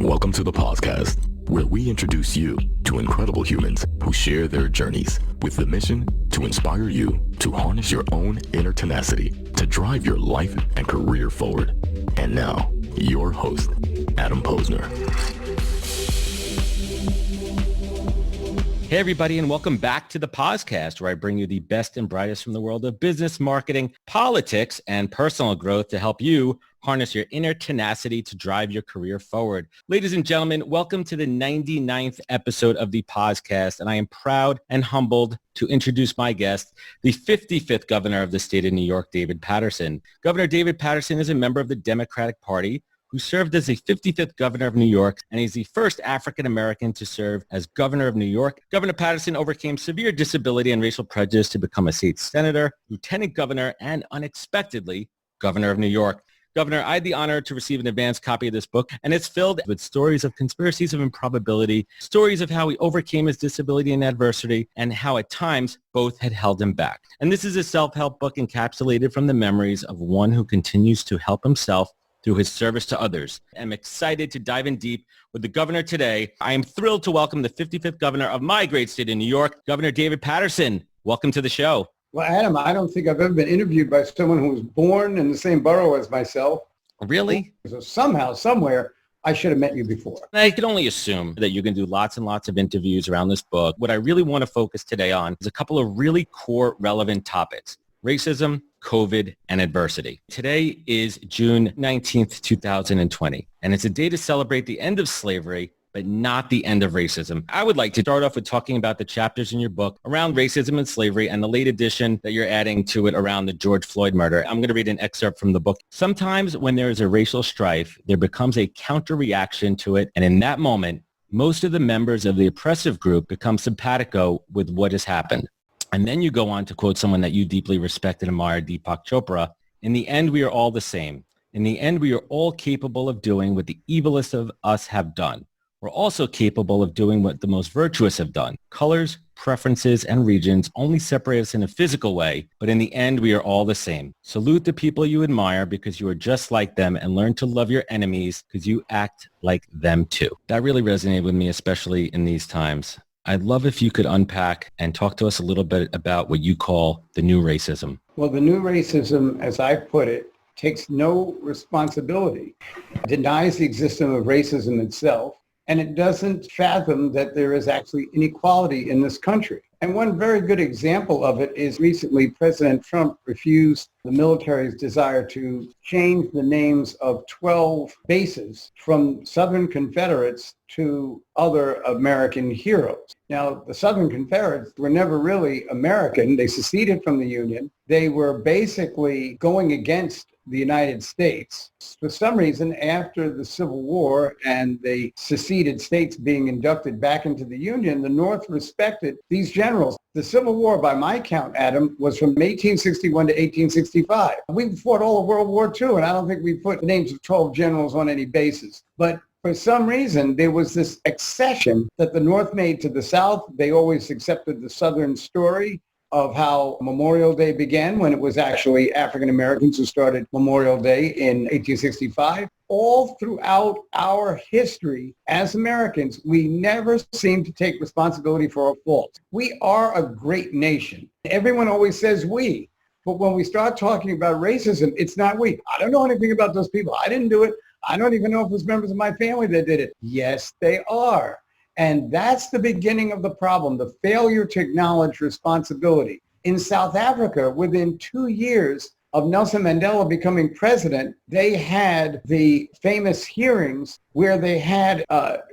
Welcome to the podcast, where we introduce you to incredible humans who share their journeys with the mission to inspire you to harness your own inner tenacity to drive your life and career forward. And now, your host, Adam Posner. Hey, everybody, and welcome back to the podcast, where I bring you the best and brightest from the world of business, marketing, politics, and personal growth to help you harness your inner tenacity to drive your career forward. Ladies and gentlemen, welcome to the 99th episode of the podcast, and I am proud and humbled to introduce my guest, the 55th governor of the state of New York, David Patterson. Governor David Patterson is a member of the Democratic Party who served as the 55th governor of New York, and he's the first African-American to serve as governor of New York. Governor Patterson overcame severe disability and racial prejudice to become a state senator, lieutenant governor, and unexpectedly, governor of New York. Governor, I had the honor to receive an advance copy of this book, and it's filled with stories of conspiracies of improbability, stories of how he overcame his disability and adversity, and how at times both had held him back. And this is a self-help book encapsulated from the memories of one who continues to help himself through his service to others. I'm excited to dive in deep with the governor today. I am thrilled to welcome the 55th governor of my great state of New York, Governor David Patterson. Welcome to the show. Well, Adam, I don't think I've ever been interviewed by someone who was born in the same borough as myself. Really? So somehow, somewhere, I should have met you before. I can only assume that you can do lots and lots of interviews around this book. What I really want to focus today on is a couple of really core relevant topics: racism, COVID, and adversity. Today is June 19th, 2020, and it's a day to celebrate the end of slavery, but not the end of racism. I would like to start off with talking about the chapters in your book around racism and slavery and the late addition that you're adding to it around the George Floyd murder. I'm going to read an excerpt from the book. Sometimes when there is a racial strife, there becomes a counter-reaction to it, and in that moment, most of the members of the oppressive group become simpatico with what has happened. And then you go on to quote someone that you deeply respect and admire, Deepak Chopra: "In the end, we are all the same. In the end, we are all capable of doing what the evilest of us have done. We're also capable of doing what the most virtuous have done. Colors, preferences, and regions only separate us in a physical way, but in the end, we are all the same. Salute the people you admire because you are just like them, and learn to love your enemies because you act like them too." That really resonated with me, especially in these times. I'd love if you could unpack and talk to us a little bit about what you call the new racism. Well, the new racism, as I put it, takes no responsibility, denies the existence of racism itself, and it doesn't fathom that there is actually inequality in this country. And one very good example of it is recently President Trump refused the military's desire to change the names of 12 bases from Southern Confederates to other American heroes. Now, the Southern Confederates were never really American. They seceded from the Union. They were basically going against the United States. For some reason, after the Civil War and the seceded states being inducted back into the Union, the North respected these generals. The Civil War, by my count, Adam, was from 1861 to 1865. We fought all of World War II, and I don't think we put the names of 12 generals on any bases. But for some reason, there was this accession that the North made to the South. They always accepted the Southern story of how Memorial Day began, when it was actually African Americans who started Memorial Day in 1865. All throughout our history as Americans, we never seem to take responsibility for our faults. We are a great nation. Everyone always says we, but when we start talking about racism, it's not we. I don't know anything about those people. I didn't do it. I don't even know if it was members of my family that did it. Yes, they are. And that's the beginning of the problem, the failure to acknowledge responsibility. In South Africa, within 2 years of Nelson Mandela becoming president, they had the famous hearings where they had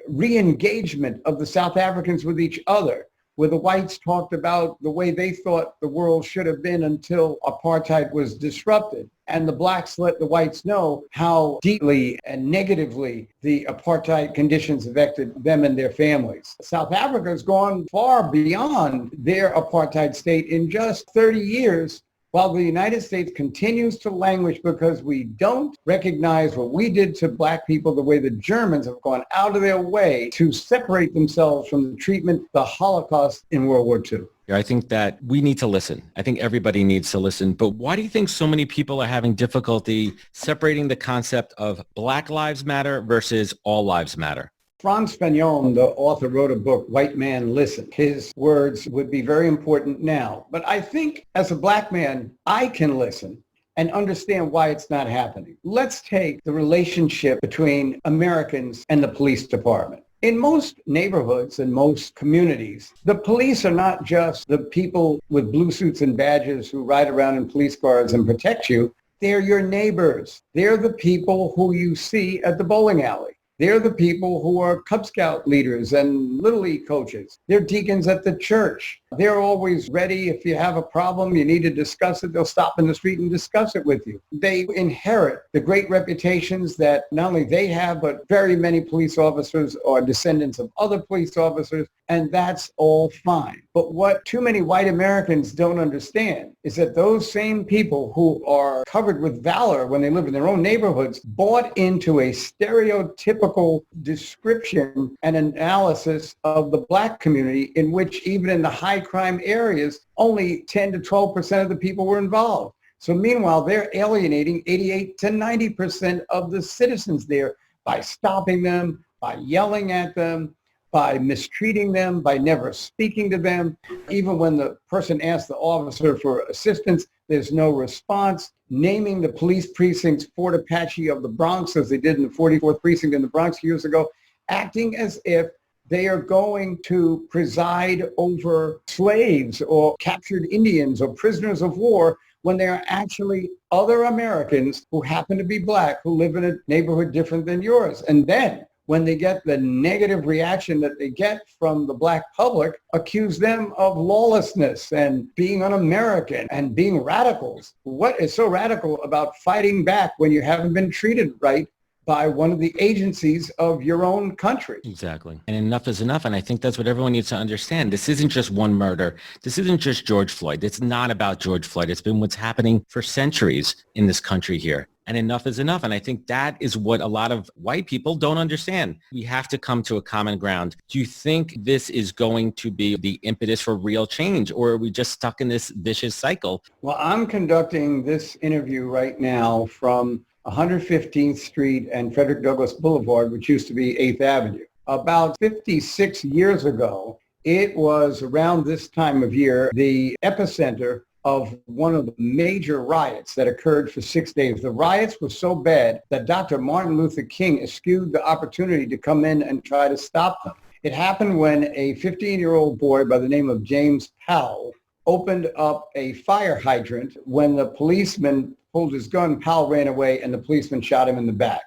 re-engagement of the South Africans with each other, where the whites talked about the way they thought the world should have been until apartheid was disrupted. And the blacks let the whites know how deeply and negatively the apartheid conditions affected them and their families. South Africa has gone far beyond their apartheid state in just 30 years, while the United States continues to languish because we don't recognize what we did to black people the way the Germans have gone out of their way to separate themselves from the treatment, the Holocaust in World War II. I think that we need to listen. I think everybody needs to listen. But why do you think so many people are having difficulty separating the concept of Black Lives Matter versus All Lives Matter? Franz Fanon, the author, wrote a book, White Man Listen. His words would be very important now. But I think as a Black man, I can listen and understand why it's not happening. Let's take the relationship between Americans and the police department. In most neighborhoods and most communities, the police are not just the people with blue suits and badges who ride around in police cars and protect you. They're your neighbors. They're the people who you see at the bowling alley. They're the people who are Cub Scout leaders and Little League coaches. They're deacons at the church. They're always ready. If you have a problem, you need to discuss it, they'll stop in the street and discuss it with you. They inherit the great reputations that not only they have, but very many police officers are descendants of other police officers, and that's all fine. But what too many white Americans don't understand is that those same people who are covered with valor when they live in their own neighborhoods bought into a stereotypical description and analysis of the Black community in which even in the high crime areas, only 10 to 12% of the people were involved. So meanwhile, they're alienating 88 to 90% of the citizens there by stopping them, by yelling at them, by mistreating them, by never speaking to them. Even when the person asks the officer for assistance, there's no response. Naming the police precincts Fort Apache of the Bronx, as they did in the 44th precinct in the Bronx years ago, acting as if they are going to preside over slaves or captured Indians or prisoners of war when they are actually other Americans who happen to be Black who live in a neighborhood different than yours. And then when they get the negative reaction that they get from the Black public, accuse them of lawlessness and being un-American and being radicals. What is so radical about fighting back when you haven't been treated right by one of the agencies of your own country? Exactly. And enough is enough. And I think that's what everyone needs to understand. This isn't just one murder. This isn't just George Floyd. It's not about George Floyd. It's been what's happening for centuries in this country here. And enough is enough. And I think that is what a lot of white people don't understand. We have to come to a common ground. Do you think this is going to be the impetus for real change, or are we just stuck in this vicious cycle? Well, I'm conducting this interview right now from 115th Street and Frederick Douglass Boulevard, which used to be 8th Avenue. About 56 years ago, it was around this time of year, the epicenter of one of the major riots that occurred for 6 days. The riots were so bad that Dr. Martin Luther King eschewed the opportunity to come in and try to stop them. It happened when a 15-year-old boy by the name of James Powell opened up a fire hydrant. When the policeman pulled his gun, Powell ran away and the policeman shot him in the back.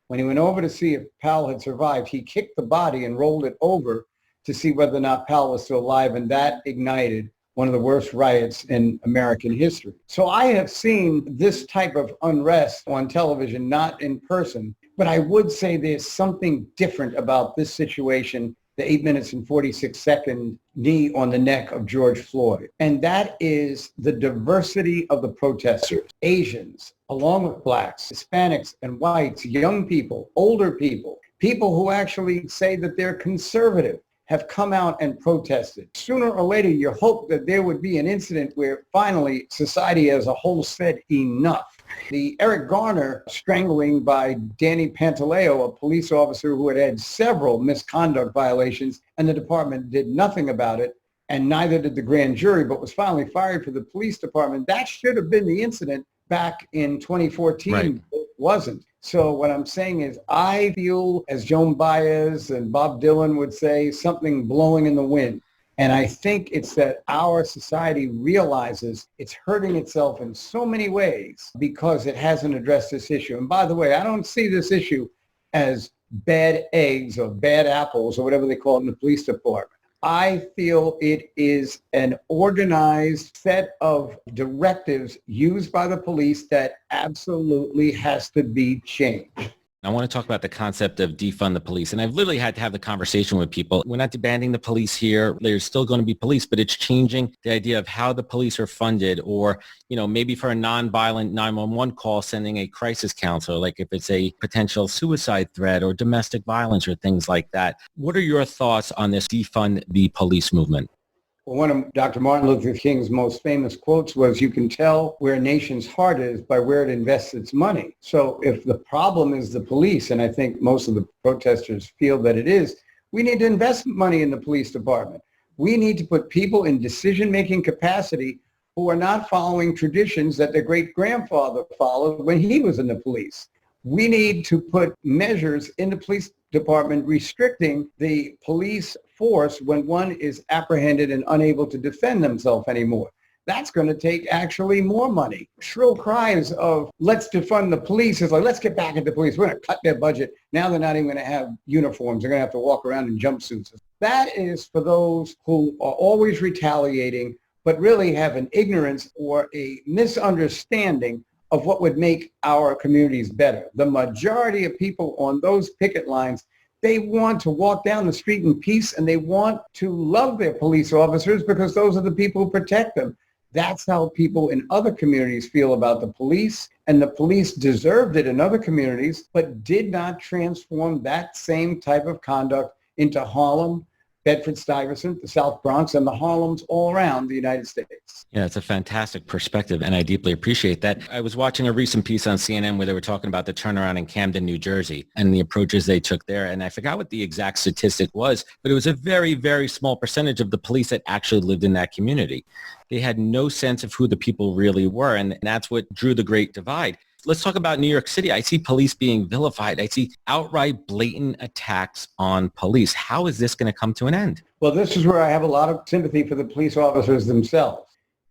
When he went over to see if Powell had survived, he kicked the body and rolled it over to see whether or not Powell was still alive, and that ignited one of the worst riots in American history. So I have seen this type of unrest on television, not in person, but I would say there's something different about this situation, the 8 minutes and 46-second knee on the neck of George Floyd. And that is the diversity of the protesters. Asians, along with Blacks, Hispanics and whites, young people, older people, people who actually say that they're conservative, have come out and protested. Sooner or later, you hope that there would be an incident where finally society as a whole said enough. The Eric Garner strangling by Danny Pantaleo, a police officer who had several misconduct violations, and the department did nothing about it, and neither did the grand jury, but was finally fired for the police department. That should have been the incident back in 2014. Right. It wasn't. So what I'm saying is I feel, as Joan Baez and Bob Dylan would say, something blowing in the wind. And I think it's that our society realizes it's hurting itself in so many ways because it hasn't addressed this issue. And by the way, I don't see this issue as bad eggs or bad apples or whatever they call it in the police department. I feel it is an organized set of directives used by the police that absolutely has to be changed. I want to talk about the concept of defund the police. And I've literally had to have the conversation with people. We're not disbanding the police here. There's still going to be police, but it's changing the idea of how the police are funded, or, maybe for a nonviolent 911 call, sending a crisis counselor, like if it's a potential suicide threat or domestic violence or things like that. What are your thoughts on this defund the police movement? One of Dr. Martin Luther King's most famous quotes was, you can tell where a nation's heart is by where it invests its money. So if the problem is the police, and I think most of the protesters feel that it is, we need to invest money in the police department. We need to put people in decision-making capacity who are not following traditions that their great-grandfather followed when he was in the police. We need to put measures in the police department restricting the police force when one is apprehended and unable to defend themselves anymore. That's going to take actually more money. Shrill cries of let's defund the police is like, let's get back at the police. We're going to cut their budget. Now they're not even going to have uniforms. They're going to have to walk around in jumpsuits. That is for those who are always retaliating, but really have an ignorance or a misunderstanding of what would make our communities better. The majority of people on those picket lines, they want to walk down the street in peace, and they want to love their police officers because those are the people who protect them. That's how people in other communities feel about the police, and the police deserved it in other communities, but did not transform that same type of conduct into Harlem, Bedford-Stuyvesant, the South Bronx, and the Harlems all around the United States. Yeah, it's a fantastic perspective, and I deeply appreciate that. I was watching a recent piece on CNN where they were talking about the turnaround in Camden, New Jersey, and the approaches they took there. And I forgot what the exact statistic was, but it was a very, very small percentage of the police that actually lived in that community. They had no sense of who the people really were, and that's what drew the Great Divide. Let's talk about New York City. I see police being vilified. I see outright blatant attacks on police. How is this going to come to an end? Well, this is where I have a lot of sympathy for the police officers themselves.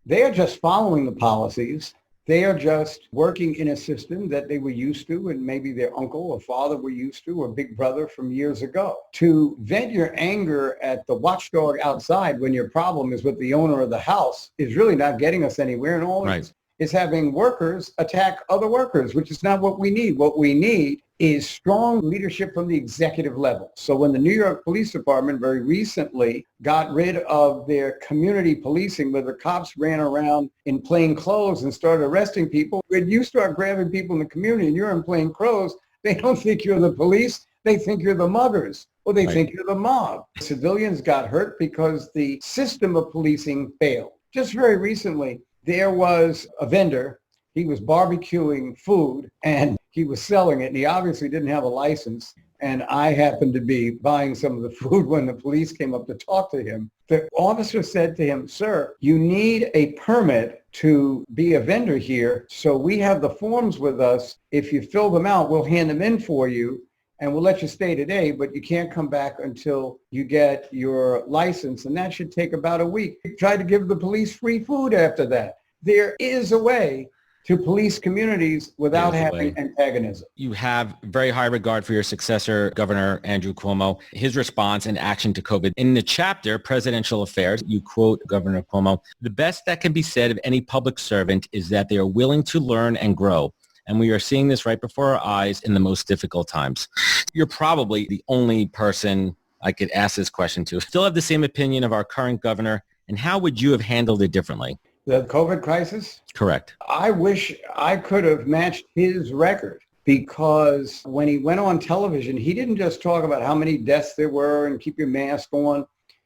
They are just following the policies. They are just working in a system that they were used to, and maybe their uncle or father were used to, or big brother from years ago. To vent your anger at the watchdog outside when your problem is with the owner of the house is really not getting us anywhere. And all Right. is having workers attack other workers, which is not what we need. What we need is strong leadership from the executive level. So when the New York Police Department very recently got rid of their community policing, where the cops ran around in plain clothes and started arresting people, when you start grabbing people in the community and you're in plain clothes, they don't think you're the police. They think you're the muggers, or they think you're the mob. Civilians got hurt because the system of policing failed. Just very recently, there was a vendor. He was barbecuing food and he was selling it, and he obviously didn't have a license. And I happened to be buying some of the food when the police came up to talk to him. The officer said to him, "Sir, you need a permit to be a vendor here. So we have the forms with us. If you fill them out, we'll hand them in for you, and we'll let you stay today, but you can't come back until you get your license." And that should take about a week. He tried to give the police free food after that. There is a way to police communities without having antagonism. You have very high regard for your successor, Governor Andrew Cuomo, his response and action to COVID. In the chapter, Presidential Affairs, you quote Governor Cuomo, "The best that can be said of any public servant is that they are willing to learn and grow. And we are seeing this right before our eyes in the most difficult times." You're probably the only person I could ask this question to. Still have the same opinion of our current governor, and how would you have handled it differently? The COVID crisis? Correct. I wish I could have matched his record, because when he went on television, he didn't just talk about how many deaths there were and keep your mask on.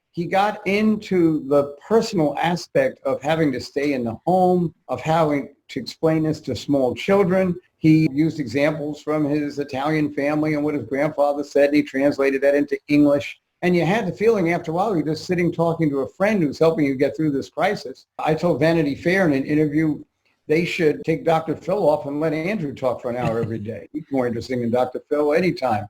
He got into the personal aspect of having to stay in the home, of having to explain this to small children. He used examples from his Italian family and what his grandfather said, and he translated that into English. And you had the feeling after a while you're just sitting talking to a friend who's helping you get through this crisis. I told Vanity Fair in an interview they should take Dr. Phil off and let Andrew talk for an hour every day. He's more interesting than Dr. Phil anytime.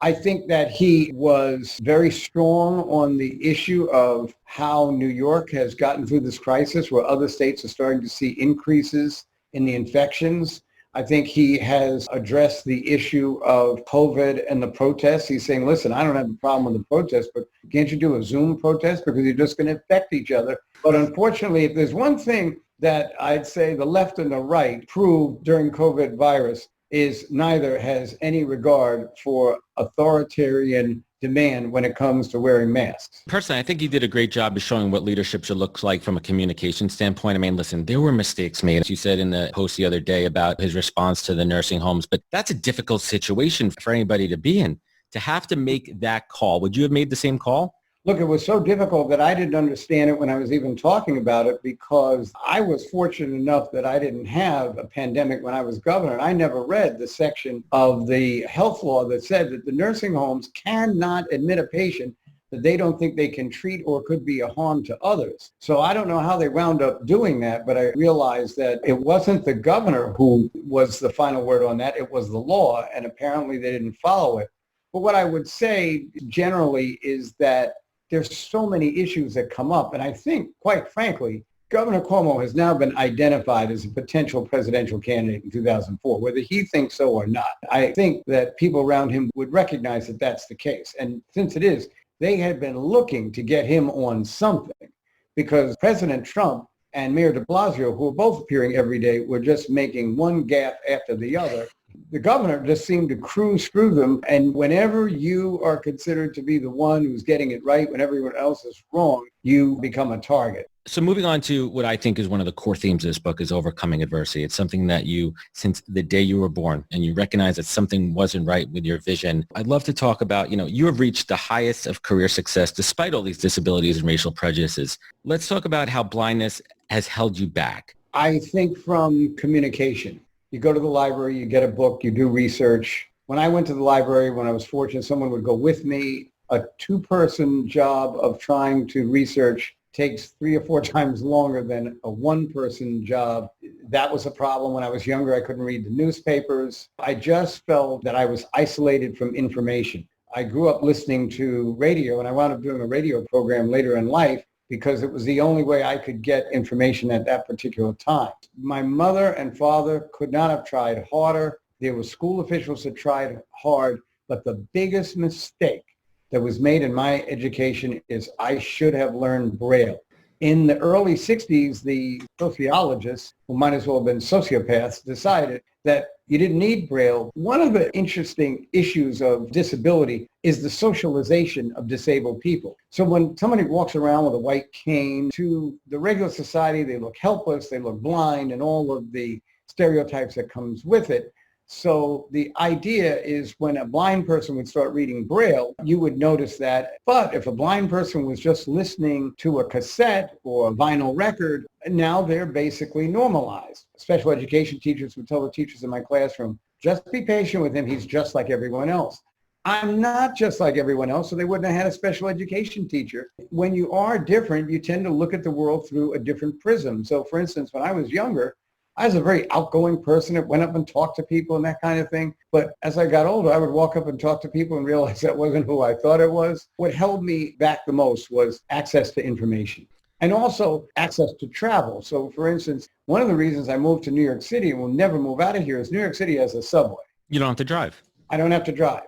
I think that he was very strong on the issue of how New York has gotten through this crisis, where other states are starting to see increases in the infections. I think he has addressed the issue of COVID and the protests. He's saying, listen, I don't have a problem with the protests, but can't you do a Zoom protest, because you're just going to infect each other? But unfortunately, if there's one thing that I'd say the left and the right proved during COVID virus, is neither has any regard for authoritarian demand when it comes to wearing masks. Personally, I think he did a great job of showing what leadership should look like from a communication standpoint. I mean, listen, there were mistakes made, as you said in the post the other day about his response to the nursing homes, but that's a difficult situation for anybody to be in, to have to make that call. Would you have made the same call? Look, it was so difficult that I didn't understand it when I was even talking about it, because I was fortunate enough that I didn't have a pandemic when I was governor. I never read the section of the health law that said that the nursing homes cannot admit a patient that they don't think they can treat or could be a harm to others. So I don't know how they wound up doing that, but I realized that it wasn't the governor who was the final word on that. It was the law, and apparently they didn't follow it. But what I would say generally is that there's so many issues that come up. And I think, quite frankly, Governor Cuomo has now been identified as a potential presidential candidate in 2004, whether he thinks so or not. I think that people around him would recognize that that's the case. And since it is, they had been looking to get him on something, because President Trump and Mayor de Blasio, who are both appearing every day, were just making one gaffe after the other. The governor just seemed to cruise through them. And whenever you are considered to be the one who's getting it right when everyone else is wrong, you become a target. So moving on to what I think is one of the core themes of this book is overcoming adversity. It's something that you, since the day you were born, and you recognize that something wasn't right with your vision. I'd love to talk about, you have reached the highest of career success despite all these disabilities and racial prejudices. Let's talk about how blindness has held you back. I think from communication. You go to the library, you get a book, you do research. When I went to the library, when I was fortunate, someone would go with me. A two-person job of trying to research takes 3 or 4 times longer than a one-person job. That was a problem. When I was younger, I couldn't read the newspapers. I just felt that I was isolated from information. I grew up listening to radio, and I wound up doing a radio program later in life because it was the only way I could get information at that particular time. My mother and father could not have tried harder. There were school officials that tried hard, but the biggest mistake that was made in my education is I should have learned Braille. In the early 60s, the sociologists, who might as well have been sociopaths, decided that you didn't need Braille. One of the interesting issues of disability is the socialization of disabled people. So when somebody walks around with a white cane, to the regular society, they look helpless, they look blind, and all of the stereotypes that comes with it. So the idea is when a blind person would start reading Braille, you would notice that. But if a blind person was just listening to a cassette or a vinyl record, now they're basically normalized. Special education teachers would tell the teachers in my classroom, just be patient with him. He's just like everyone else. I'm not just like everyone else, so they wouldn't have had a special education teacher. When you are different, you tend to look at the world through a different prism. So for instance, when I was younger, I was a very outgoing person that went up and talked to people and that kind of thing. But as I got older, I would walk up and talk to people and realize that wasn't who I thought it was. What held me back the most was access to information and also access to travel. So for instance, one of the reasons I moved to New York City and will never move out of here is New York City has a subway. You don't have to drive. I don't have to drive.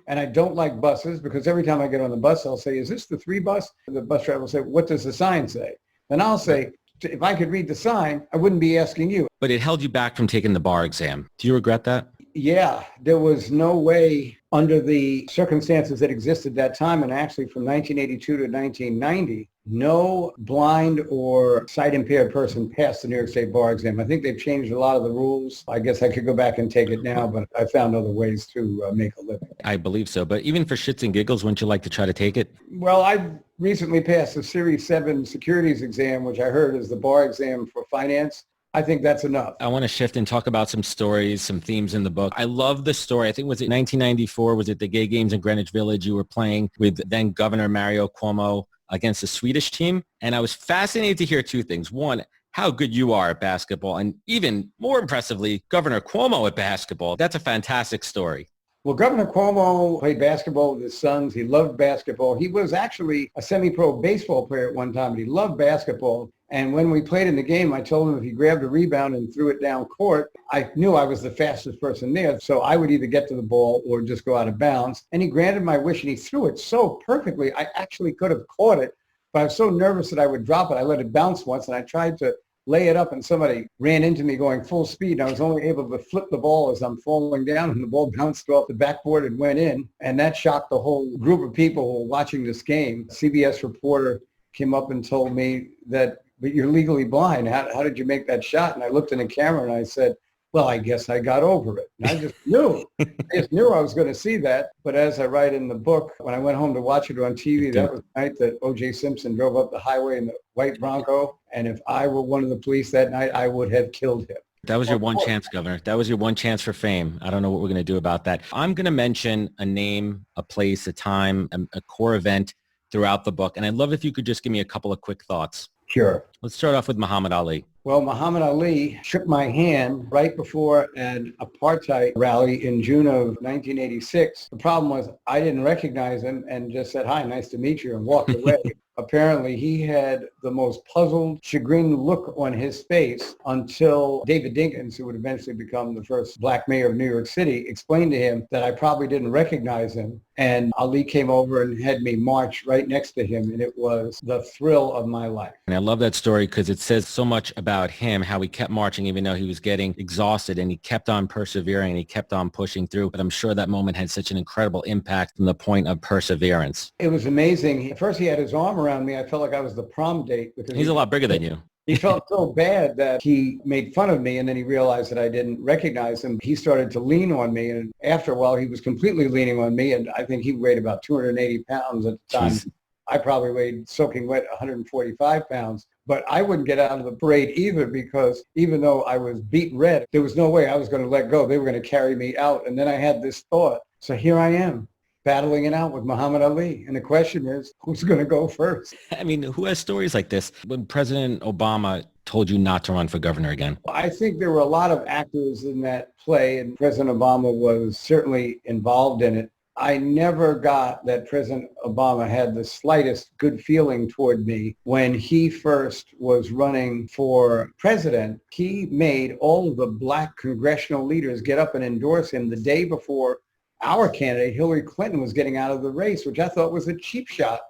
And I don't like buses because every time I get on the bus, I'll say, is this the 3 bus? And the bus driver will say, what does the sign say? And I'll say, if I could read the sign, I wouldn't be asking you. But it held you back from taking the bar exam. Do you regret that? Yeah, there was no way under the circumstances that existed at that time, and actually from 1982 to 1990, no blind or sight-impaired person passed the New York State bar exam. I think they've changed a lot of the rules. I guess I could go back and take it now, but I found other ways to make a living. I believe so. But even for shits and giggles, wouldn't you like to try to take it? Well, I recently passed the Series 7 securities exam, which I heard is the bar exam for finance. I think that's enough. I want to shift and talk about some stories, some themes in the book. I love the story. I think, was it 1994? Was it the Gay Games in Greenwich Village? You were playing with then Governor Mario Cuomo against the Swedish team. And I was fascinated to hear 2 things. One, how good you are at basketball. And even more impressively, Governor Cuomo at basketball. That's a fantastic story. Well, Governor Cuomo played basketball with his sons. He loved basketball. He was actually a semi-pro baseball player at one time, but he loved basketball. And when we played in the game, I told him if he grabbed a rebound and threw it down court, I knew I was the fastest person there. So I would either get to the ball or just go out of bounds. And he granted my wish, and he threw it so perfectly, I actually could have caught it. But I was so nervous that I would drop it. I let it bounce once, and I tried to lay it up, and somebody ran into me going full speed. I was only able to flip the ball as I'm falling down, and the ball bounced off the backboard and went in. And that shocked the whole group of people who were watching this game. A CBS reporter came up and told me that, but you're legally blind. How did you make that shot? And I looked in the camera and I said, Well, I guess I got over it. And I just knew. I just knew I was going to see that. But as I write in the book, when I went home to watch it on TV, that was the night that O.J. Simpson drove up the highway in the white Bronco. And if I were one of the police that night, I would have killed him. That was your one chance, Governor. That was your one chance for fame. I don't know what we're going to do about that. I'm going to mention a name, a place, a time, a core event throughout the book. And I'd love if you could just give me a couple of quick thoughts. Sure. Let's start off with Muhammad Ali. Well, Muhammad Ali shook my hand right before an apartheid rally in June of 1986. The problem was I didn't recognize him and just said, "Hi, nice to meet you," and walked away. Apparently, he had the most puzzled, chagrined look on his face until David Dinkins, who would eventually become the first black mayor of New York City, explained to him that I probably didn't recognize him. And Ali came over and had me march right next to him, and it was the thrill of my life. And I love that story because it says so much about him, how he kept marching even though he was getting exhausted, and he kept on persevering and he kept on pushing through. But I'm sure that moment had such an incredible impact from the point of perseverance. It was amazing. At first, he had his arm around me. I felt like I was the prom date. Because he's a lot bigger than you. He felt so bad that he made fun of me, and then he realized that I didn't recognize him. He started to lean on me, and after a while, he was completely leaning on me, and I think he weighed about 280 pounds at the time. Jeez. I probably weighed soaking wet 145 pounds, but I wouldn't get out of the parade either because even though I was beat red, there was no way I was going to let go. They were going to carry me out, and then I had this thought. So here I am, battling it out with Muhammad Ali. And the question is, who's going to go first? I mean, who has stories like this? When President Obama told you not to run for governor again? I think there were a lot of actors in that play, and President Obama was certainly involved in it. I never got that President Obama had the slightest good feeling toward me. When he first was running for president, he made all of the black congressional leaders get up and endorse him the day before our candidate, Hillary Clinton, was getting out of the race, which I thought was a cheap shot.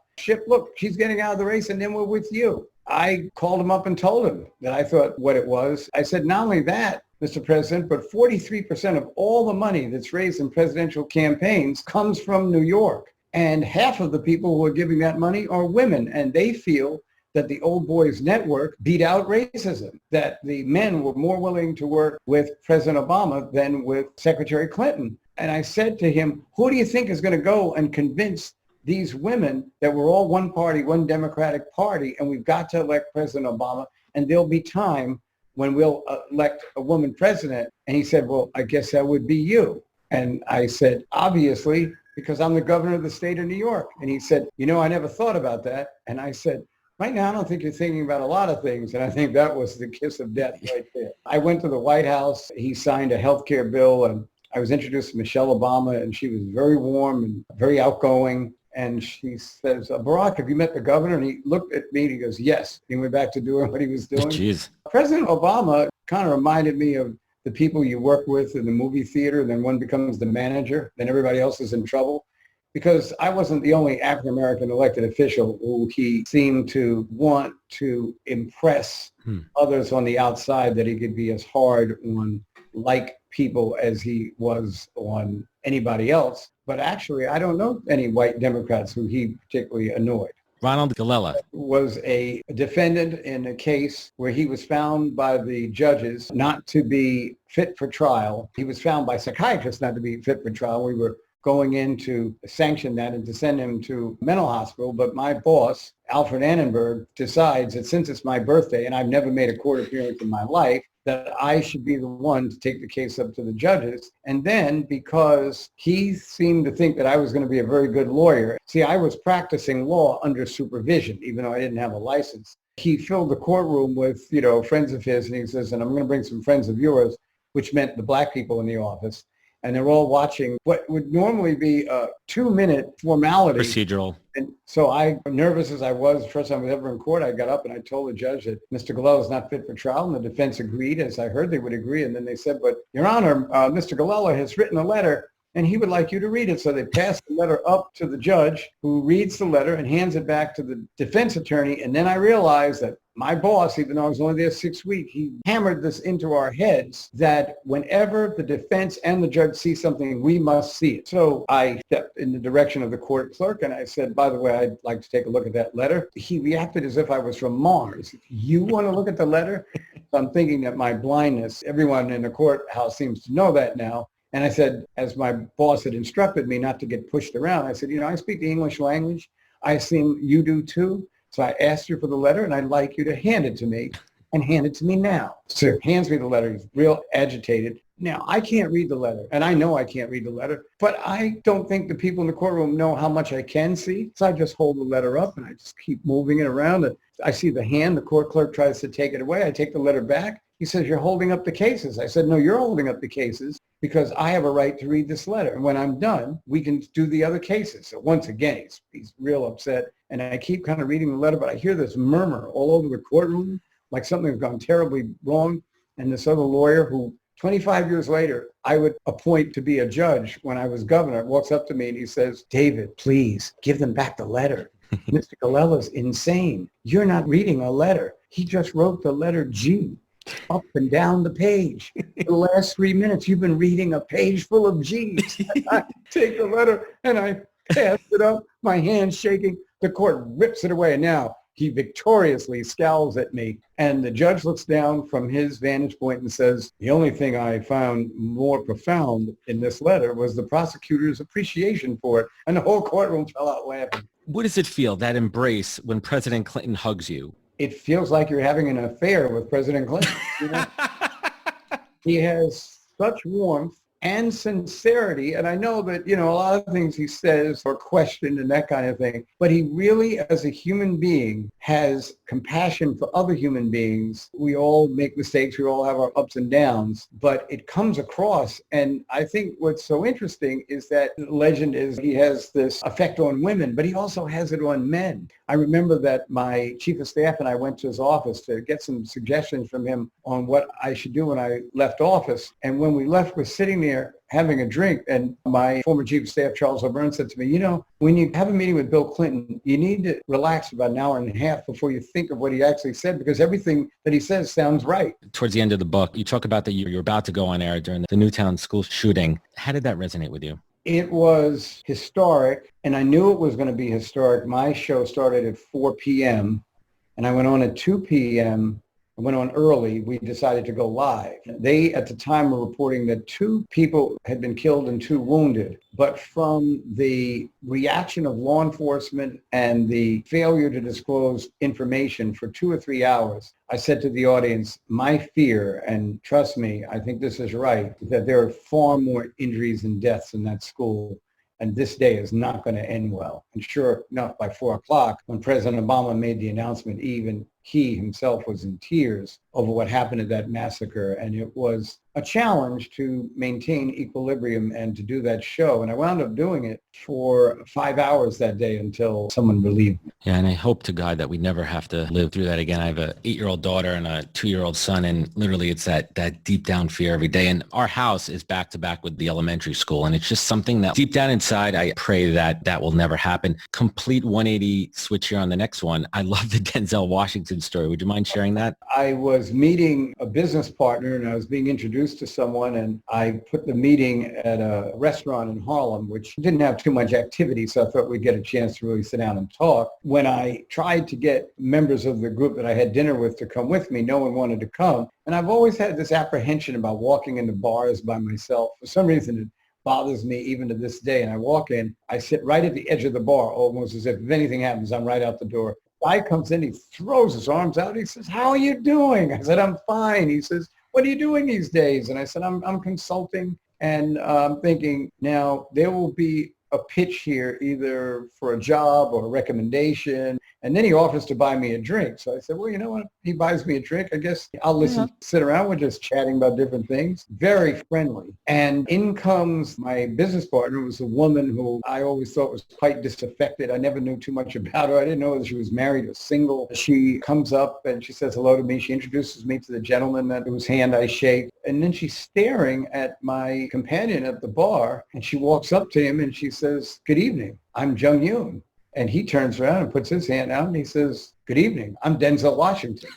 Look, she's getting out of the race and then we're with you. I called him up and told him that I thought what it was. I said, not only that, Mr. President, but 43% of all the money that's raised in presidential campaigns comes from New York. And half of the people who are giving that money are women. And they feel that the Old Boys Network beat out racism, that the men were more willing to work with President Obama than with Secretary Clinton. And I said to him, who do you think is going to go and convince these women that we're all one party, one Democratic Party, and we've got to elect President Obama, and there'll be time when we'll elect a woman president? And he said, well, I guess that would be you. And I said, obviously, because I'm the governor of the state of New York. And he said, you know, I never thought about that. And I said, right now, I don't think you're thinking about a lot of things. And I think that was the kiss of death right there. I went to the White House. He signed a health care bill, and I was introduced to Michelle Obama, and she was very warm and very outgoing. And she says, Barack, have you met the governor? And he looked at me and he goes, yes. He went back to doing what he was doing. Jeez. President Obama kind of reminded me of the people you work with in the movie theater, and then one becomes the manager, then everybody else is in trouble. Because I wasn't the only African-American elected official who he seemed to want to impress others on the outside that he could be as hard on like people as he was on anybody else. But actually, I don't know any white Democrats who he particularly annoyed. Ronald Galella was a defendant in a case where he was found by the judges not to be fit for trial. He was found by psychiatrists not to be fit for trial. We were going in to sanction that and to send him to a mental hospital. But my boss, Alfred Annenberg, decides that since it's my birthday and I've never made a court appearance in my life, that I should be the one to take the case up to the judges. And then because he seemed to think that I was going to be a very good lawyer, see, I was practicing law under supervision, even though I didn't have a license. He filled the courtroom with, friends of his, and he says, and I'm going to bring some friends of yours, which meant the black people in the office. And they're all watching what would normally be a 2-minute formality. Procedural. And so I, nervous as I was, first time I was ever in court, I got up and I told the judge that Mr. Galella is not fit for trial, and the defense agreed, as I heard they would agree. And then they said, but Your Honor, Mr. Galella has written a letter and he would like you to read it. So they passed the letter up to the judge, who reads the letter and hands it back to the defense attorney. And then I realized that my boss, even though I was only there 6 weeks, he hammered this into our heads that whenever the defense and the judge see something, we must see it. So I stepped in the direction of the court clerk and I said, by the way, I'd like to take a look at that letter. He reacted as if I was from Mars. You want to look at the letter? I'm thinking that my blindness, everyone in the courthouse seems to know that now. And I said, as my boss had instructed me not to get pushed around, I said, I speak the English language. I assume you do too. So I asked you for the letter, and I'd like you to hand it to me, and hand it to me now. So he hands me the letter. He's real agitated. Now, I can't read the letter, and I know I can't read the letter, but I don't think the people in the courtroom know how much I can see. So I just hold the letter up, and I just keep moving it around. And I see the hand. The court clerk tries to take it away. I take the letter back. He says, you're holding up the cases. I said, no, you're holding up the cases because I have a right to read this letter. And when I'm done, we can do the other cases. So once again, he's real upset. And I keep kind of reading the letter, but I hear this murmur all over the courtroom, like something's gone terribly wrong. And this other lawyer who 25 years later, I would appoint to be a judge when I was governor, walks up to me and he says, David, please give them back the letter. Mr. Galella's insane. You're not reading a letter. He just wrote the letter G up and down the page. For the last 3 minutes, you've been reading a page full of G's. I take the letter and I pass it up, my hand's shaking. The court rips it away. Now, he victoriously scowls at me, and the judge looks down from his vantage point and says, the only thing I found more profound in this letter was the prosecutor's appreciation for it. And the whole courtroom fell out laughing. What does it feel, that embrace, when President Clinton hugs you? It feels like you're having an affair with President Clinton. He has such warmth and sincerity. And I know that, a lot of things he says are questioned and that kind of thing. But he really, as a human being, has compassion for other human beings. We all make mistakes. We all have our ups and downs. But it comes across. And I think what's so interesting is that the legend is he has this effect on women, but he also has it on men. I remember that my chief of staff and I went to his office to get some suggestions from him on what I should do when I left office. And when we left, we're sitting there having a drink, and my former chief of staff, Charles O'Byrne, said to me, when you have a meeting with Bill Clinton, you need to relax about an hour and a half before you think of what he actually said, because everything that he says sounds right. Towards the end of the book, you talk about that you're about to go on air during the Newtown school shooting. How did that resonate with you? It was historic, and I knew it was going to be historic. My show started at 4 p.m., and I went on at 2 p.m., I went on early. We decided to go live. They, at the time, were reporting that 2 people had been killed and 2 wounded. But from the reaction of law enforcement and the failure to disclose information for 2 or 3 hours, I said to the audience, my fear, and trust me, I think this is right, is that there are far more injuries and deaths in that school. And this day is not going to end well. And sure enough, by 4 o'clock, when President Obama made the announcement, even he himself was in tears over what happened at that massacre. And it was a challenge to maintain equilibrium and to do that show. And I wound up doing it for 5 hours that day until someone relieved me. Yeah, and I hope to God that we never have to live through that again. I have an 8-year-old daughter and a 2-year-old son, and literally it's that deep down fear every day. And our house is back to back with the elementary school. And it's just something that deep down inside, I pray that will never happen. Complete 180 switch here on the next one. I love the Denzel Washington story. Would you mind sharing that? I was meeting a business partner, and I was being introduced to someone, and I put the meeting at a restaurant in Harlem, which didn't have too much activity, so I thought we'd get a chance to really sit down and talk. When I tried to get members of the group that I had dinner with to come with me, no one wanted to come. And I've always had this apprehension about walking into bars by myself. For some reason, it bothers me even to this day. And I walk in, I sit right at the edge of the bar, almost as if anything happens, I'm right out the door. Guy comes in, he throws his arms out. He says, how are you doing? I said, I'm fine. He says, what are you doing these days? And I said, I'm consulting. And I'm thinking, now there will be a pitch here either for a job or a recommendation. And then he offers to buy me a drink. So I said, well, you know what? He buys me a drink. I guess I'll listen, sit around. We're just chatting about different things. Very friendly. And in comes my business partner, who was a woman who I always thought was quite disaffected. I never knew too much about her. I didn't know whether she was married or single. She comes up and she says hello to me. She introduces me to the gentleman whose hand I shake. And then she's staring at my companion at the bar. And she walks up to him and she says, good evening. I'm Jung Yoon. And he turns around and puts his hand out and he says, good evening. I'm Denzel Washington.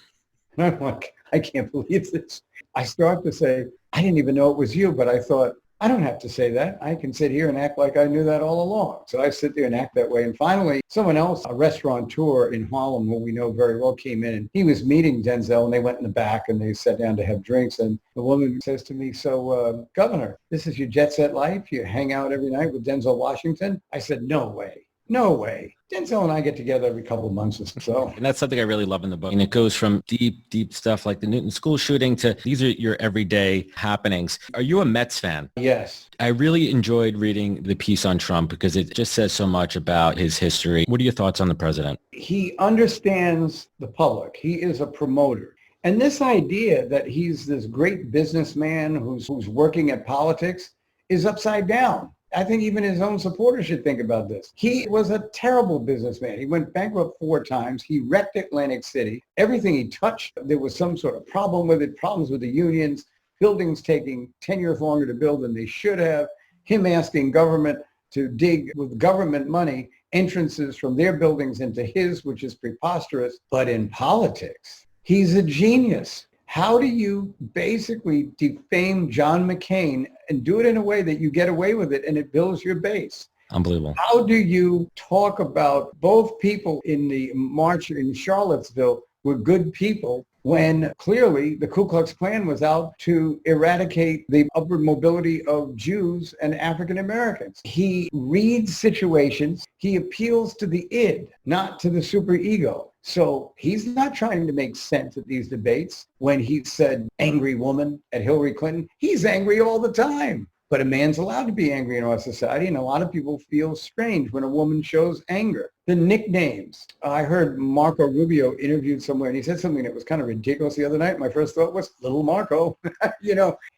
And I'm like, I can't believe this. I start to say, I didn't even know it was you, but I thought, I don't have to say that. I can sit here and act like I knew that all along. So I sit there and act that way. And finally, someone else, a restaurateur in Harlem, who we know very well, came in and he was meeting Denzel, and they went in the back and they sat down to have drinks. And the woman says to me, so, Governor, this is your jet set life? You hang out every night with Denzel Washington? I said, no way. No way. Denzel and I get together every couple of months or so. And that's something I really love in the book. And it goes from deep, deep stuff like the Newton school shooting to these are your everyday happenings. Are you a Mets fan? Yes. I really enjoyed reading the piece on Trump because it just says so much about his history. What are your thoughts on the president? He understands the public. He is a promoter. And this idea that he's this great businessman who's working at politics is upside down. I think even his own supporters should think about this. He was a terrible businessman. He went bankrupt 4 times. He wrecked Atlantic City. Everything he touched, there was some sort of problem with it, problems with the unions, buildings taking 10 years longer to build than they should have, him asking government to dig with government money entrances from their buildings into his, which is preposterous. But in politics, he's a genius. How do you basically defame John McCain and do it in a way that you get away with it and it builds your base? Unbelievable. How do you talk about both people in the march in Charlottesville were good people when clearly the Ku Klux Klan was out to eradicate the upward mobility of Jews and African Americans? He reads situations. He appeals to the id, not to the superego. So he's not trying to make sense at these debates. When he said angry woman at Hillary Clinton, he's angry all the time. But a man's allowed to be angry in our society, and a lot of people feel strange when a woman shows anger. The nicknames. I heard Marco Rubio interviewed somewhere, and he said something that was kind of ridiculous the other night. My first thought was, little Marco.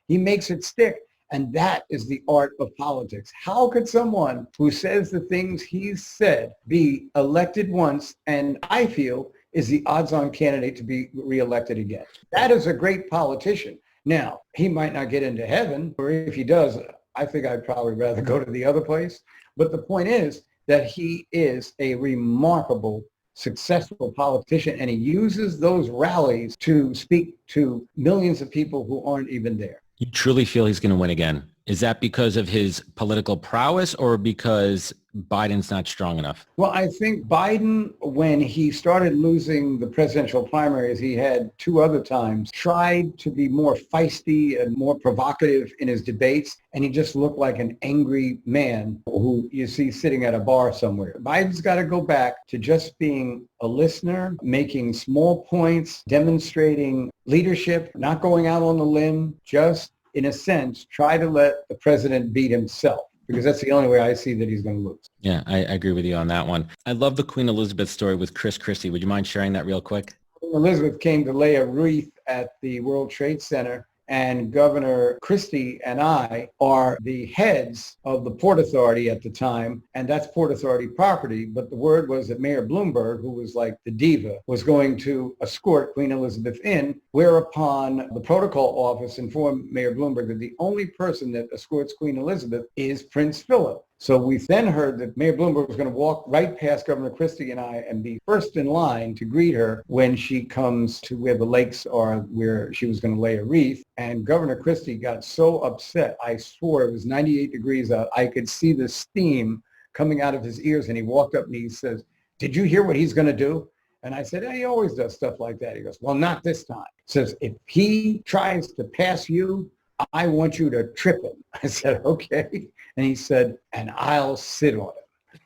He makes it stick. And that is the art of politics. How could someone who says the things he's said be elected once, and I feel is the odds-on candidate to be reelected again? That is a great politician. Now, he might not get into heaven, or if he does, I think I'd probably rather go to the other place. But the point is that he is a remarkable, successful politician, and he uses those rallies to speak to millions of people who aren't even there. You truly feel he's going to win again? Is that because of his political prowess or because Biden's not strong enough? Well, I think Biden, when he started losing the presidential primaries, he had 2 other times, tried to be more feisty and more provocative in his debates, and he just looked like an angry man who you see sitting at a bar somewhere. Biden's got to go back to just being a listener, making small points, demonstrating leadership, not going out on the limb, just in a sense, try to let the president beat himself, because that's the only way I see that he's going to lose. Yeah, I agree with you on that one. I love the Queen Elizabeth story with Chris Christie. Would you mind sharing that real quick? Queen Elizabeth came to lay a wreath at the World Trade Center, and Governor Christie and I are the heads of the Port Authority at the time, and that's Port Authority property. But the word was that Mayor Bloomberg, who was like the diva, was going to escort Queen Elizabeth in, whereupon the protocol office informed Mayor Bloomberg that the only person that escorts Queen Elizabeth is Prince Philip. So we then heard that Mayor Bloomberg was going to walk right past Governor Christie and I and be first in line to greet her when she comes to where the lakes are, where she was going to lay a wreath. And Governor Christie got so upset. I swore it was 98 degrees out. I could see the steam coming out of his ears. And he walked up and he says, "Did you hear what he's going to do?" And I said, he always does stuff like that. He goes, "Well, not this time." He says, "If he tries to pass you, I want you to trip him." I said, "Okay." And he said, "And I'll sit on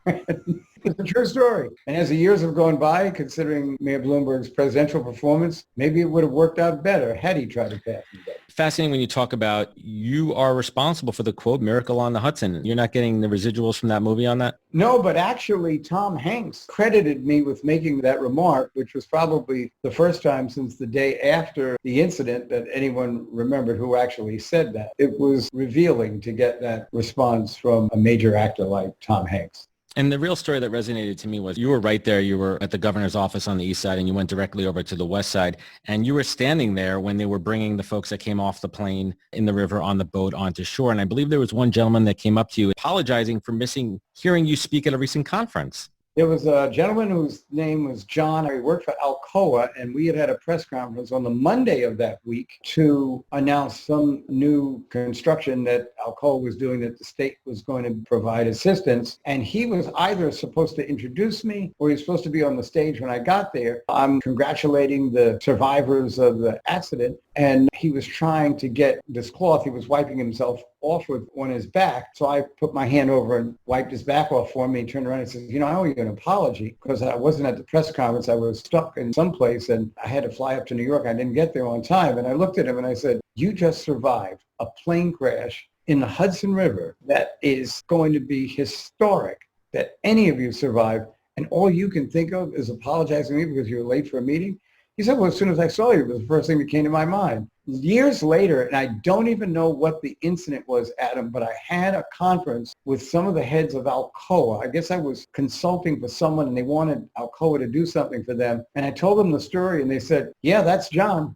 him." It's a true story. And as the years have gone by, considering Mayor Bloomberg's presidential performance, maybe it would have worked out better had he tried to pass me. Fascinating when you talk about you are responsible for the quote, Miracle on the Hudson. You're not getting the residuals from that movie on that? No, but actually Tom Hanks credited me with making that remark, which was probably the first time since the day after the incident that anyone remembered who actually said that. It was revealing to get that response from a major actor like Tom Hanks. And the real story that resonated to me was you were right there. You were at the governor's office on the east side and you went directly over to the west side. And you were standing there when they were bringing the folks that came off the plane in the river on the boat onto shore. And I believe there was one gentleman that came up to you apologizing for hearing you speak at a recent conference. There was a gentleman whose name was John. He worked for Alcoa, and we had a press conference on the Monday of that week to announce some new construction that Alcoa was doing that the state was going to provide assistance. And he was either supposed to introduce me or he was supposed to be on the stage when I got there. I'm congratulating the survivors of the accident. And he was trying to get this cloth. He was wiping himself off with on his back. So I put my hand over and wiped his back off for me. He turned around and says, I owe you an apology because I wasn't at the press conference. I was stuck in some place and I had to fly up to New York. I didn't get there on time. And I looked at him and I said, you just survived a plane crash in the Hudson River that is going to be historic that any of you survived. And all you can think of is apologizing to me because you were late for a meeting. He said, well, as soon as I saw you, it was the first thing that came to my mind. Years later, and I don't even know what the incident was, Adam, but I had a conference with some of the heads of Alcoa. I guess I was consulting for someone and they wanted Alcoa to do something for them. And I told them the story and they said, yeah, that's John.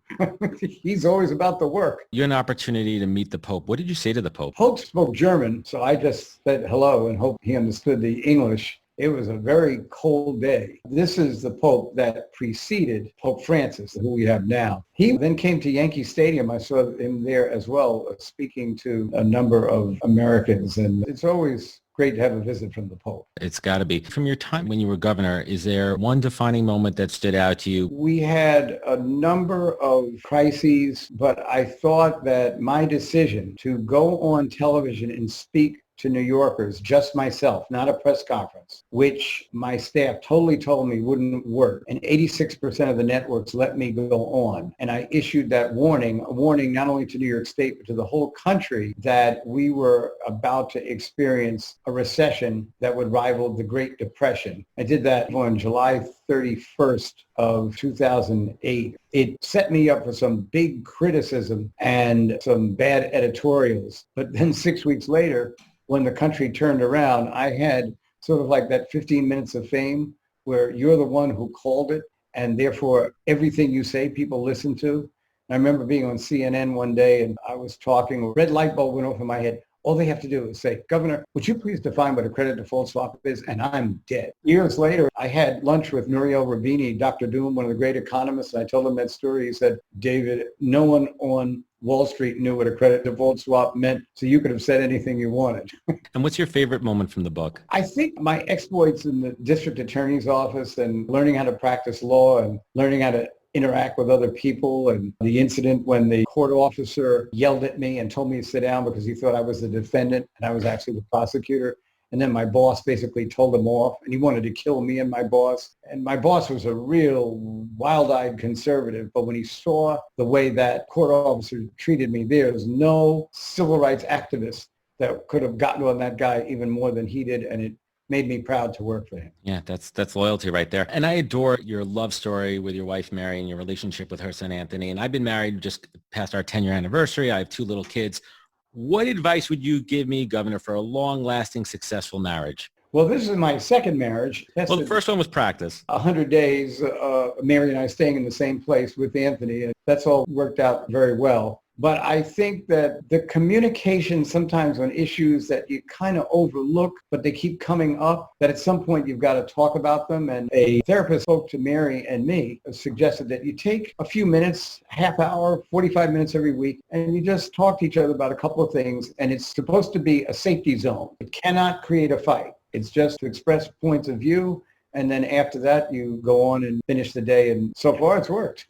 He's always about the work. You had an opportunity to meet the Pope. What did you say to the Pope? Pope spoke German, so I just said hello and hoped he understood the English. It was a very cold day. This is the Pope that preceded Pope Francis, who we have now. He then came to Yankee Stadium. I saw him there as well, speaking to a number of Americans. And it's always great to have a visit from the Pope. It's got to be. From your time when you were governor, is there one defining moment that stood out to you? We had a number of crises, but I thought that my decision to go on television and speak to New Yorkers, just myself, not a press conference, which my staff totally told me wouldn't work. And 86% of the networks let me go on. And I issued that warning, a warning not only to New York State, but to the whole country that we were about to experience a recession that would rival the Great Depression. I did that on July 31st of 2008. It set me up for some big criticism and some bad editorials. But then 6 weeks later, when the country turned around, I had sort of like that 15 minutes of fame where you're the one who called it, and therefore everything you say people listen to. I remember being on CNN one day and I was talking, a red light bulb went off in my head. All they have to do is say, Governor, would you please define what a credit default swap is? And I'm dead. Years later, I had lunch with Nouriel Roubini, Dr. Doom, one of the great economists, and I told him that story. He said, David, no one on Wall Street knew what a credit default swap meant, so you could have said anything you wanted. And what's your favorite moment from the book? I think my exploits in the district attorney's office and learning how to practice law and learning how to interact with other people, and the incident when the court officer yelled at me and told me to sit down because he thought I was the defendant and I was actually the prosecutor. And then my boss basically told him off, and he wanted to kill me and my boss. And my boss was a real wild-eyed conservative, but when he saw the way that court officer treated me, there was no civil rights activist that could have gotten on that guy even more than he did, and it made me proud to work for him. Yeah, that's loyalty right there. And I adore your love story with your wife, Mary, and your relationship with her son, Anthony. And I've been married just past our 10-year anniversary. I have 2 little kids. What advice would you give me, Governor, for a long-lasting, successful marriage? Well, this is my second marriage. The first one was practice. 100 days, Mary and I staying in the same place with Anthony, and that's all worked out very well. But I think that the communication sometimes on issues that you kind of overlook, but they keep coming up, that at some point you've got to talk about them. And a therapist spoke to Mary and me, suggested that you take a few minutes, half hour, 45 minutes every week, and you just talk to each other about a couple of things. And it's supposed to be a safety zone. It cannot create a fight. It's just to express points of view. And then after that, you go on and finish the day. And so far, it's worked.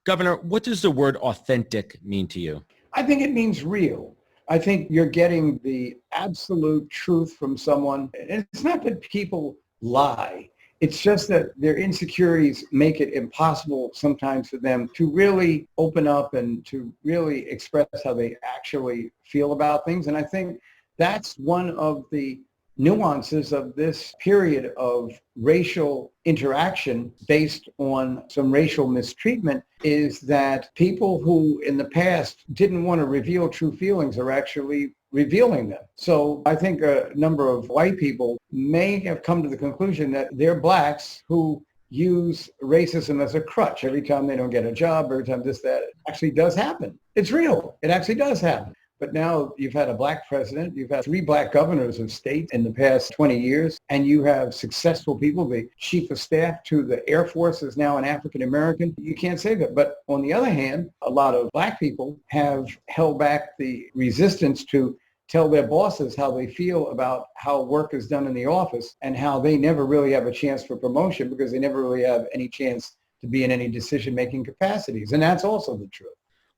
Governor, what does the word authentic mean to you? I think it means real. I think you're getting the absolute truth from someone. And it's not that people lie. It's just that their insecurities make it impossible sometimes for them to really open up and to really express how they actually feel about things. And I think that's one of the nuances of this period of racial interaction based on some racial mistreatment is that people who in the past didn't want to reveal true feelings are actually revealing them. So I think a number of white people may have come to the conclusion that they're blacks who use racism as a crutch every time they don't get a job, every time this, that. It actually does happen. It's real. It actually does happen. But now you've had a black president, you've had 3 black governors of state in the past 20 years, and you have successful people. The chief of staff to the Air Force is now an African American. You can't say that. But on the other hand, a lot of black people have held back the resistance to tell their bosses how they feel about how work is done in the office and how they never really have a chance for promotion because they never really have any chance to be in any decision-making capacities. And that's also the truth.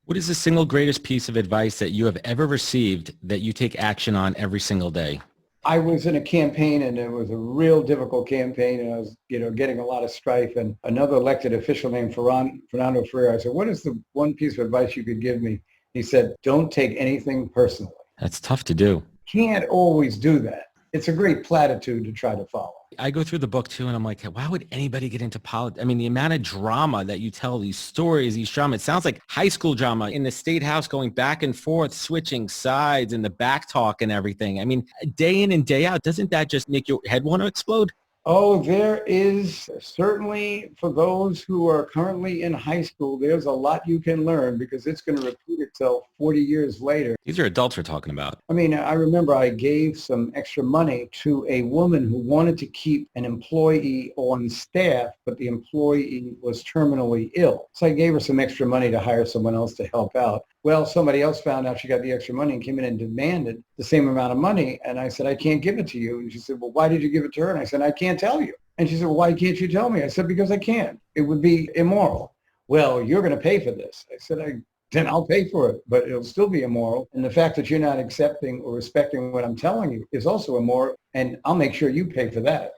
What is the single greatest piece of advice that you have ever received that you take action on every single day? I was in a campaign, and it was a real difficult campaign, and I was, getting a lot of strife. And another elected official named Fernando Ferrer, I said, what is the one piece of advice you could give me? He said, don't take anything personally. That's tough to do. Can't always do that. It's a great platitude to try to follow. I go through the book too, and I'm like, why would anybody get into politics? I mean, the amount of drama that you tell, these stories, these drama, it sounds like high school drama in the state house, going back and forth, switching sides and the back talk and everything. I mean, day in and day out, doesn't that just make your head want to explode? Oh, there is certainly, for those who are currently in high school, there's a lot you can learn because it's going to repeat itself 40 years later. These are adults we're talking about. I mean, I remember I gave some extra money to a woman who wanted to keep an employee on staff, but the employee was terminally ill. So I gave her some extra money to hire someone else to help out. Well, somebody else found out she got the extra money and came in and demanded the same amount of money. And I said, I can't give it to you. And she said, well, why did you give it to her? And I said, I can't tell you. And she said, well, why can't you tell me? I said, because I can't. It would be immoral. Well, you're going to pay for this. I said, then I'll pay for it, but it'll still be immoral. And the fact that you're not accepting or respecting what I'm telling you is also immoral. And I'll make sure you pay for that.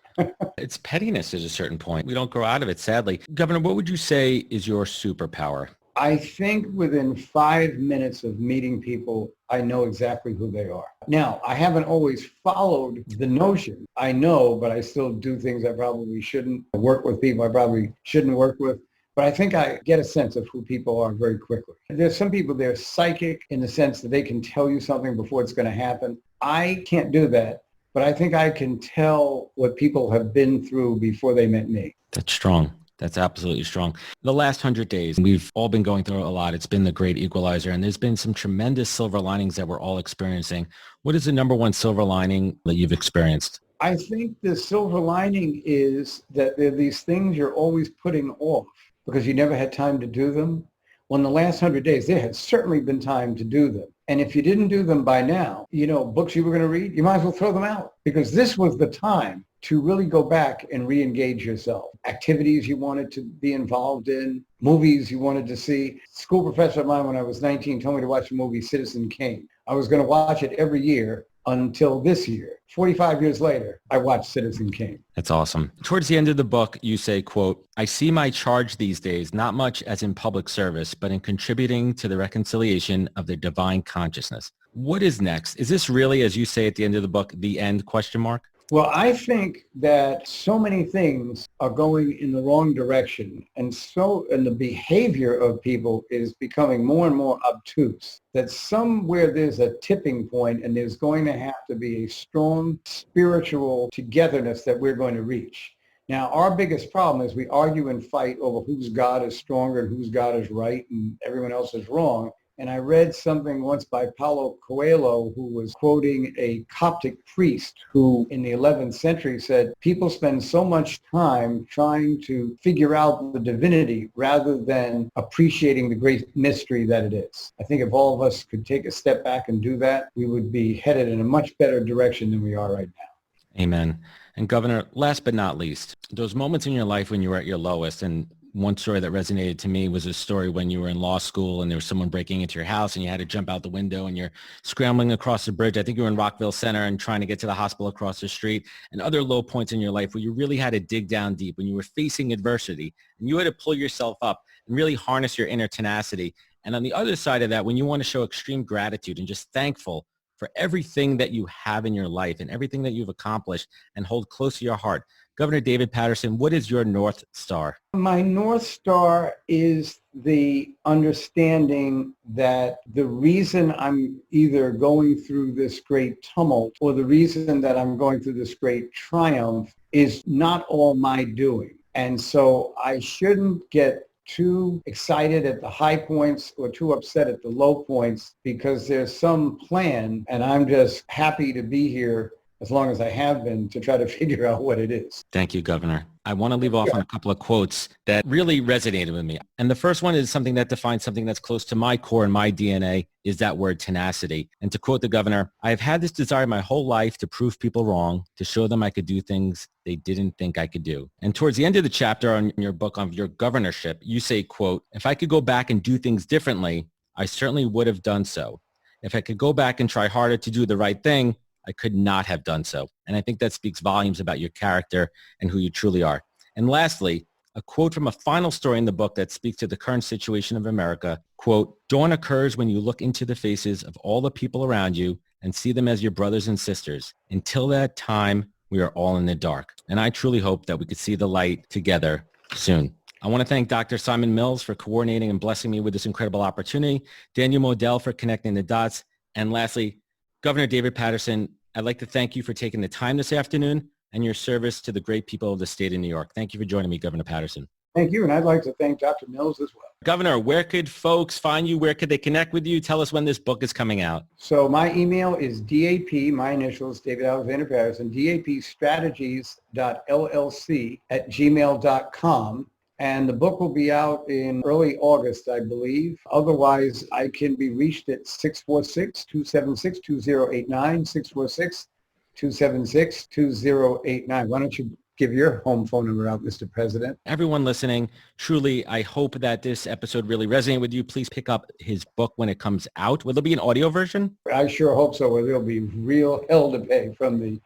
It's pettiness at a certain point. We don't grow out of it, sadly. Governor, what would you say is your superpower? I think within 5 minutes of meeting people, I know exactly who they are. Now, I haven't always followed the notion. I know, but I still do things I probably shouldn't. I work with people I probably shouldn't work with. But I think I get a sense of who people are very quickly. There's some people, they're psychic in the sense that they can tell you something before it's going to happen. I can't do that, but I think I can tell what people have been through before they met me. That's strong. That's absolutely strong. The last 100 days, we've all been going through a lot. It's been the great equalizer, and there's been some tremendous silver linings that we're all experiencing. What is the number one silver lining that you've experienced? I think the silver lining is that there are these things you're always putting off because you never had time to do them. Well, in the last 100 days, there has certainly been time to do them. And if you didn't do them by now, books you were going to read, you might as well throw them out because this was the time to really go back and re-engage yourself. Activities you wanted to be involved in, movies you wanted to see. School professor of mine when I was 19 told me to watch the movie Citizen Kane. I was going to watch it every year until this year. 45 years later, I watched Citizen Kane. That's awesome. Towards the end of the book, you say, quote, I see my charge these days not much as in public service, but in contributing to the reconciliation of the divine consciousness. What is next? Is this really, as you say at the end of the book, the end, question mark? Well, I think that so many things are going in the wrong direction, and the behavior of people is becoming more and more obtuse, that somewhere there's a tipping point and there's going to have to be a strong spiritual togetherness that we're going to reach. Now, our biggest problem is we argue and fight over whose God is stronger and whose God is right and everyone else is wrong. And I read something once by Paulo Coelho, who was quoting a Coptic priest who in the 11th century said, people spend so much time trying to figure out the divinity rather than appreciating the great mystery that it is. I think if all of us could take a step back and do that, we would be headed in a much better direction than we are right now. Amen. And Governor, last but not least, those moments in your life when you were at your lowest, and one story that resonated to me was a story when you were in law school and there was someone breaking into your house and you had to jump out the window and you're scrambling across the bridge. I think you were in Rockville Center and trying to get to the hospital across the street, and other low points in your life where you really had to dig down deep, when you were facing adversity and you had to pull yourself up and really harness your inner tenacity. And on the other side of that, when you want to show extreme gratitude and just thankful for everything that you have in your life and everything that you've accomplished and hold close to your heart. Governor David Patterson, what is your North Star? My North Star is the understanding that the reason I'm either going through this great tumult or the reason that I'm going through this great triumph is not all my doing. And so I shouldn't get too excited at the high points or too upset at the low points, because there's some plan, and I'm just happy to be here as long as I have been to try to figure out what it is. Thank you, Governor. I want to leave off on a couple of quotes that really resonated with me. And the first one is something that defines something that's close to my core and my DNA, is that word tenacity. And to quote the governor, "I have had this desire my whole life to prove people wrong, to show them I could do things they didn't think I could do." And towards the end of the chapter on your book on your governorship, you say, quote, "If I could go back and do things differently, I certainly would have done so. If I could go back and try harder to do the right thing, I could not have done so." And I think that speaks volumes about your character and who you truly are. And lastly, a quote from a final story in the book that speaks to the current situation of America, quote, "Dawn occurs when you look into the faces of all the people around you and see them as your brothers and sisters. Until that time, we are all in the dark." And I truly hope that we could see the light together soon. I want to thank Dr. Simon Mills for coordinating and blessing me with this incredible opportunity, Daniel Modell for connecting the dots, and lastly, Governor David Patterson, I'd like to thank you for taking the time this afternoon and your service to the great people of the state of New York. Thank you for joining me, Governor Patterson. Thank you, and I'd like to thank Dr. Mills as well. Governor, where could folks find you? Where could they connect with you? Tell us when this book is coming out. So my email is DAP, my initials, David Alexander Patterson, dapstrategies.llc@gmail.com. And the book will be out in early August, I believe. Otherwise, I can be reached at 646-276-2089, 646-276-2089. Why don't you give your home phone number out, Mr. President? Everyone listening, truly, I hope that this episode really resonated with you. Please pick up his book when it comes out. Will there be an audio version? I sure hope so, or there'll be real hell to pay from the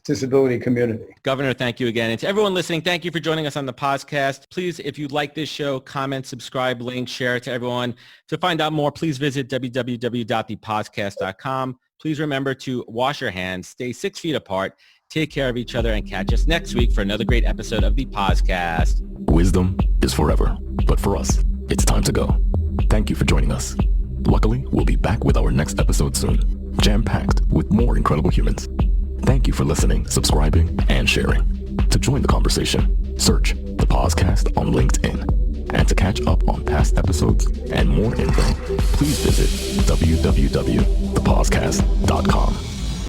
disability community. Governor, thank you again. And to everyone listening, thank you for joining us on the podcast. Please, if you like this show, comment, subscribe, link, share it to everyone. To find out more, please visit www.thepodcast.com. Please remember to wash your hands, stay 6 feet apart, take care of each other, and catch us next week for another great episode of the podcast. Wisdom is forever, but for us, it's time to go. Thank you for joining us. Luckily, we'll be back with our next episode soon, jam-packed with more incredible humans. Thank you for listening, subscribing, and sharing. To join the conversation, search the podcast on LinkedIn. And to catch up on past episodes and more info, please visit www.thepodcast.com.